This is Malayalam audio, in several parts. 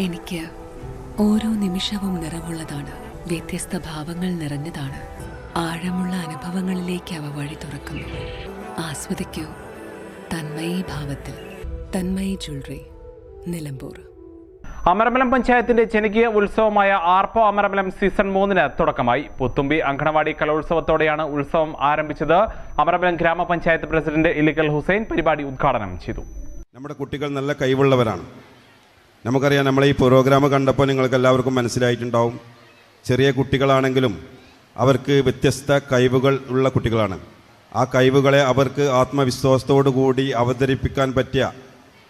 എനിക്ക് ഓരോ നിമിഷവും നിറവുള്ളതാണ്. വ്യത്യസ്ത ഭാവങ്ങൾ നിറഞ്ഞതാണ്. ആഴമുള്ള അനുഭവങ്ങളിലേക്ക് അവ വഴി തുറക്കുന്നു. ആസ്വദിക്കൂ തന്മയി ഭാവത്തിൽ. തന്മയി ജ്വല്ലറി, നിലമ്പൂർ. അമരമ്പലം പഞ്ചായത്തിന്റെ ജനകീയ ഉത്സവമായ ആർപ്പോ അമരമ്പലം സീസൺ 3 തുടക്കമായി. പുത്തുമ്പി അങ്കണവാടി കലോത്സവത്തോടെയാണ് ഉത്സവം ആരംഭിച്ചത്. അമരമ്പലം ഗ്രാമപഞ്ചായത്ത് പ്രസിഡന്റ് ഇല്ലിക്കൽ ഹുസൈൻ പരിപാടി ഉദ്ഘാടനം ചെയ്തു. നമ്മുടെ കുട്ടികൾ നല്ല കഴിവുള്ളവരാണ്. നമുക്കറിയാം, നമ്മളെ ഈ പ്രോഗ്രാം കണ്ടപ്പോൾ നിങ്ങൾക്ക് എല്ലാവർക്കും മനസ്സിലായിട്ടുണ്ടാവും, ചെറിയ കുട്ടികളാണെങ്കിലും അവർക്ക് വ്യത്യസ്ത കഴിവുകൾ ഉള്ള കുട്ടികളാണ്. ആ കഴിവുകളെ അവർക്ക് ആത്മവിശ്വാസത്തോടു കൂടി അവതരിപ്പിക്കാൻ പറ്റിയ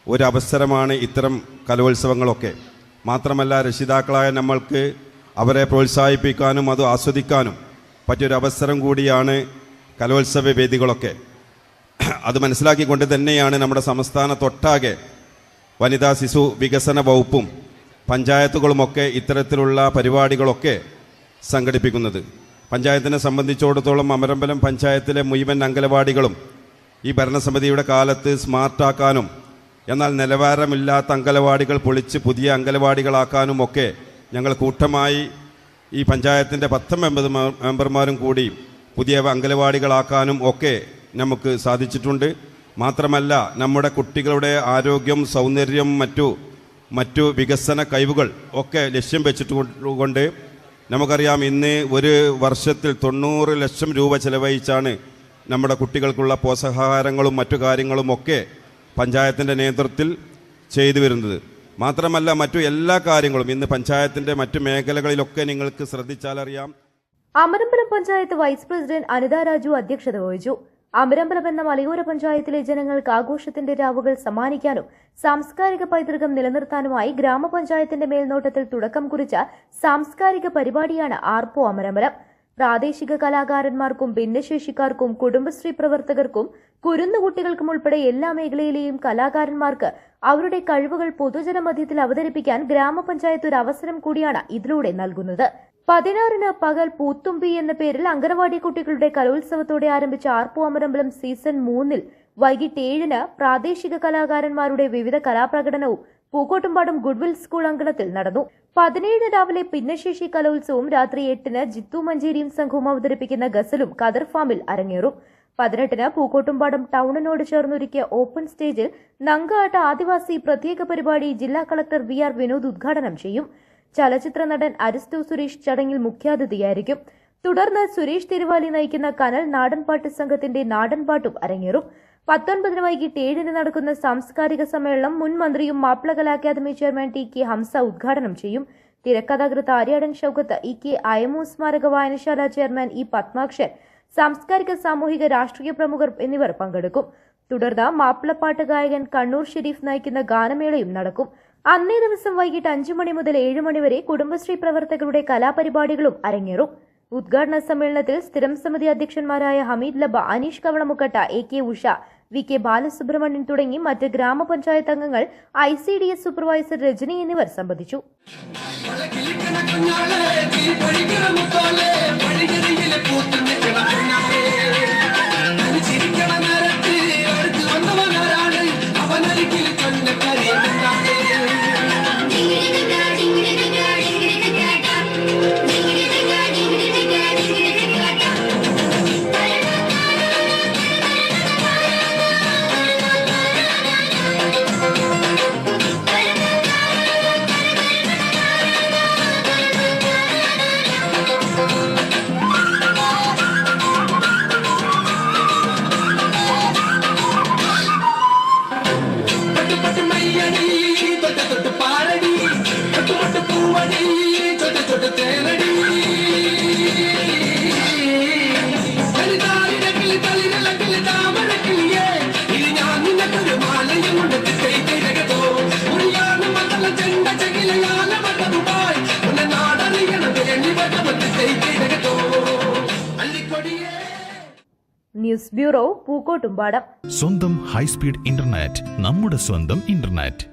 ഒരവസരമാണ് ഇത്തരം കലോത്സവങ്ങളൊക്കെ. മാത്രമല്ല, രക്ഷിതാക്കളായ നമ്മൾക്ക് അവരെ പ്രോത്സാഹിപ്പിക്കാനും അത് ആസ്വദിക്കാനും പറ്റിയൊരവസരം കൂടിയാണ് കലോത്സവ വേദികളൊക്കെ. അത് മനസ്സിലാക്കിക്കൊണ്ട് തന്നെയാണ് നമ്മുടെ സംസ്ഥാനത്തൊട്ടാകെ വനിതാ ശിശു വികസന വകുപ്പും പഞ്ചായത്തുകളുമൊക്കെ ഇത്തരത്തിലുള്ള പരിപാടികളൊക്കെ സംഘടിപ്പിക്കുന്നത്. പഞ്ചായത്തിനെ സംബന്ധിച്ചിടത്തോളം അമരമ്പലം പഞ്ചായത്തിലെ മുഴുവൻ അംഗനവാടികളും ഈ ഭരണസമിതിയുടെ കാലത്ത് സ്മാർട്ടാക്കാനും എന്നാൽ നിലവാരമില്ലാത്ത അംഗനവാടികൾ പൊളിച്ച് പുതിയ അംഗനവാടികളാക്കാനും ഒക്കെ ഞങ്ങൾ കൂട്ടമായി ഈ പഞ്ചായത്തിൻ്റെ 10 മെമ്പർമാരും കൂടി പുതിയ അംഗനവാടികളാക്കാനും ഒക്കെ നമുക്ക് സാധിച്ചിട്ടുണ്ട്. മാത്രമല്ല, നമ്മുടെ കുട്ടികളുടെ ആരോഗ്യം, സൗന്ദര്യം, മറ്റു വികസന കഴിവുകൾ ഒക്കെ ലക്ഷ്യം വെച്ചിട്ടുകൊണ്ട് നമുക്കറിയാം, ഇന്ന് ഒരു വർഷത്തിൽ 90 ലക്ഷം രൂപ ചെലവഴിച്ചാണ് നമ്മുടെ കുട്ടികൾക്കുള്ള പോഷകാഹാരങ്ങളും മറ്റു കാര്യങ്ങളും ഒക്കെ പഞ്ചായത്തിൻ്റെ നേതൃത്വത്തിൽ ചെയ്തു വരുന്നത്. മാത്രമല്ല, മറ്റു എല്ലാ കാര്യങ്ങളും ഇന്ന് പഞ്ചായത്തിൻ്റെ മറ്റു മേഖലകളിലൊക്കെ നിങ്ങൾക്ക് ശ്രദ്ധിച്ചാലറിയാം. അമരമ്പലം പഞ്ചായത്ത് വൈസ് പ്രസിഡന്റ് അനിത രാജു അധ്യക്ഷത വഹിച്ചു. അമരമ്പലം എന്ന മലയോര പഞ്ചായത്തിലെ ജനങ്ങൾക്ക് ആഘോഷത്തിന്റെ രാവുകൾ സമ്മാനിക്കാനും സാംസ്കാരിക പൈതൃകം നിലനിർത്താനുമായി ഗ്രാമപഞ്ചായത്തിന്റെ മേൽനോട്ടത്തിൽ തുടക്കം കുറിച്ച സാംസ്കാരിക പരിപാടിയാണ് ആർപ്പോ അമരമ്പലം. പ്രാദേശിക കലാകാരന്മാർക്കും ഭിന്നശേഷിക്കാർക്കും കുടുംബശ്രീ പ്രവർത്തകർക്കും കുരുന്നുകുട്ടികൾക്കും ഉൾപ്പെടെ എല്ലാ മേഖലയിലെയും കലാകാരന്മാർക്ക് അവരുടെ കഴിവുകൾ പൊതുജനമധ്യത്തിൽ അവതരിപ്പിക്കാൻ ഗ്രാമപഞ്ചായത്ത് ഒരു അവസരം കൂടിയാണ് ഇതിലൂടെ നൽകുന്നത്. 16-ന് പകൽ പൂത്തുമ്പി എന്ന പേരിൽ അങ്കണവാടി കുട്ടികളുടെ കലോത്സവത്തോടെ ആരംഭിച്ച ആർപ്പോ അമരമ്പലം സീസൺ 3 വൈകിട്ട് 7-ന് പ്രാദേശിക കലാകാരന്മാരുടെ വിവിധ കലാപ്രകടനവും പൂക്കോട്ടുംപാടം ഗുഡ്വിൽ സ്കൂൾ അങ്കണത്തിൽ നടന്നു. 17-ന് രാവിലെ ഭിന്നശേഷി കലോത്സവവും രാത്രി 8-ന് ജിത്തു മഞ്ചേരിയും സംഘവും അവതരിപ്പിക്കുന്ന ഗസലും ഖദർ ഫാമിൽ അരങ്ങേറും. 18-ന് പൂക്കോട്ടുംപാടം ടൗണിനോട് ചേർന്നൊരുക്കിയ ഓപ്പൺ സ്റ്റേജിൽ നങ്കാട്ട ആദിവാസി പ്രത്യേക പരിപാടി ജില്ലാ കളക്ടർ VR വിനോദ് ഉദ്ഘാടനം ചെയ്യും. ചലച്ചിത്ര നടൻ അരിസ്റ്റോ സുരേഷ് ചടങ്ങിൽ മുഖ്യാതിഥിയായിരിക്കും. തുടർന്ന് സുരേഷ് തിരുവാലി നയിക്കുന്ന കനൽ നാടൻപാട്ട് സംഘത്തിന്റെ നാടൻപാട്ടും അരങ്ങേറും. 19-ന് വൈകിട്ട് 7-ന് നടക്കുന്ന സാംസ്കാരിക സമ്മേളനം മുൻ മന്ത്രിയും മാപ്പിള കലാ അക്കാദമി ചെയർമാൻ TK ഹംസ ഉദ്ഘാടനം ചെയ്യും. തിരക്കഥാകൃത്ത് ആര്യാടൻ ഷൌക്കത്ത്, EK അയമു സ്മാരക വായനശാല ചെയർമാൻ E പത്മാക്ഷൻ, സാംസ്കാരിക സാമൂഹിക രാഷ്ട്രീയ പ്രമുഖർ എന്നിവർ പങ്കെടുക്കും. തുടർന്ന് മാപ്പിളപ്പാട്ട് ഗായകൻ കണ്ണൂർ ഷെരീഫ് നയിക്കുന്ന ഗാനമേളയും നടക്കും. അന്നേ ദിവസം വൈകിട്ട് 5 മണി മുതൽ 7 മണി വരെ കുടുംബശ്രീ പ്രവർത്തകരുടെ കലാപരിപാടികളും അരങ്ങേറും. ഉദ്ഘാടന സമ്മേളനത്തിൽ സ്ഥിരം സമിതി അധ്യക്ഷന്മാരായ ഹമീദ് ലബ, അനീഷ് കവളമുക്കട്ട, AK ഉഷ, VK ബാലസുബ്രഹ്മണ്യൻ തുടങ്ങി മറ്റ് ഗ്രാമപഞ്ചായത്ത് അംഗങ്ങൾ, ICDS സൂപ്പർവൈസർ രജനി എന്നിവർ സംബന്ധിച്ചു. News bureau, Pookkottumpadam. സ്വന്തം ഹൈസ്പീഡ് ഇന്റർനെറ്റ്, നമ്മുടെ സ്വന്തം ഇന്റർനെറ്റ്.